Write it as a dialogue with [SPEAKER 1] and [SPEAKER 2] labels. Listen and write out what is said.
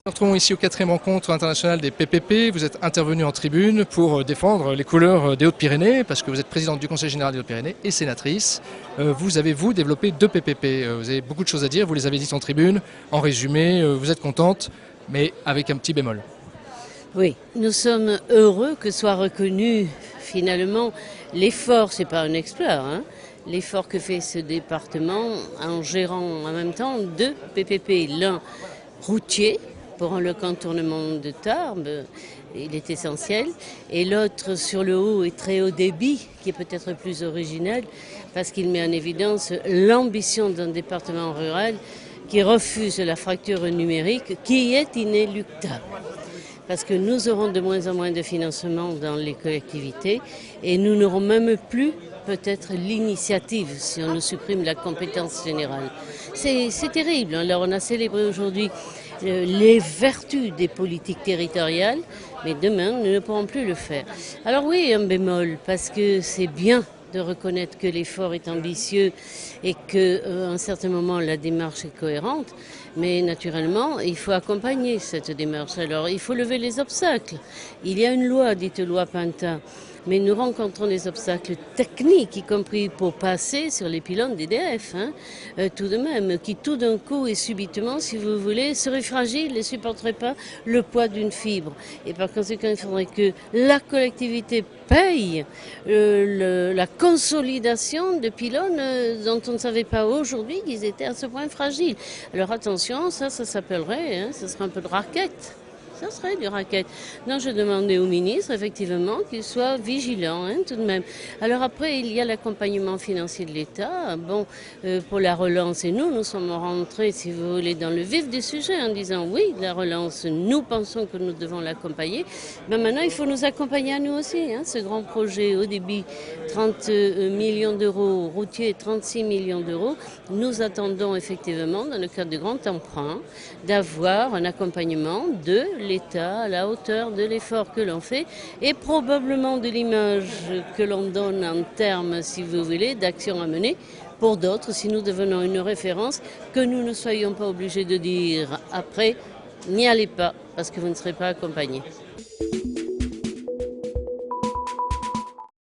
[SPEAKER 1] Nous nous retrouvons ici au 4e rencontre internationale des PPP. Vous êtes intervenu en tribune pour défendre les couleurs des Hautes-Pyrénées, parce que vous êtes présidente du Conseil général des Hautes-Pyrénées et sénatrice. Vous avez, développé 2 PPP. Vous avez beaucoup de choses à dire, vous les avez dites en tribune. En résumé, vous êtes contente, mais avec un petit bémol.
[SPEAKER 2] Oui, nous sommes heureux que soit reconnu finalement l'effort, c'est pas un exploit, hein, l'effort que fait ce département en gérant en même temps 2 PPP. L'un routier, pour le contournement de Tarbes, il est essentiel, et l'autre sur le haut et très haut débit, qui est peut-être plus original, parce qu'il met en évidence l'ambition d'un département rural qui refuse la fracture numérique, qui est inéluctable. Parce que nous aurons de moins en moins de financement dans les collectivités, et nous n'aurons même plus peut-être l'initiative si on nous supprime la compétence générale. C'est terrible. Alors on a célébré aujourd'hui les vertus des politiques territoriales, mais demain nous ne pourrons plus le faire. Alors oui, un bémol, parce que c'est bien de reconnaître que l'effort est ambitieux et qu'à un certain moment la démarche est cohérente, mais naturellement il faut accompagner cette démarche. Alors il faut lever les obstacles. Il y a une loi, dite loi Pinta, mais nous rencontrons des obstacles techniques, y compris pour passer sur les pylônes d'EDF, tout de même, qui tout d'un coup et subitement, si vous voulez, seraient fragiles et ne supporteraient pas le poids d'une fibre. Et par conséquent, il faudrait que la collectivité paye la consolidation de pylônes dont on ne savait pas aujourd'hui qu'ils étaient à ce point fragiles. Alors attention, ça s'appellerait, ça serait un peu de raquette. Ça serait du racket. Non, je demandais au ministre, effectivement, qu'il soit vigilant, tout de même. Alors après, il y a l'accompagnement financier de l'État. Bon, pour la relance, et nous sommes rentrés, si vous voulez, dans le vif du sujet en disant oui, la relance, nous pensons que nous devons l'accompagner. Mais maintenant, il faut nous accompagner à nous aussi. Ce grand projet au débit, 30 millions d'euros, routier, 36 millions d'euros. Nous attendons effectivement, dans le cadre de grand emprunt, d'avoir un accompagnement de l'État à la hauteur de l'effort que l'on fait et probablement de l'image que l'on donne en termes, si vous voulez, d'actions à mener pour d'autres, si nous devenons une référence, que nous ne soyons pas obligés de dire après, n'y allez pas parce que vous ne serez pas accompagnés.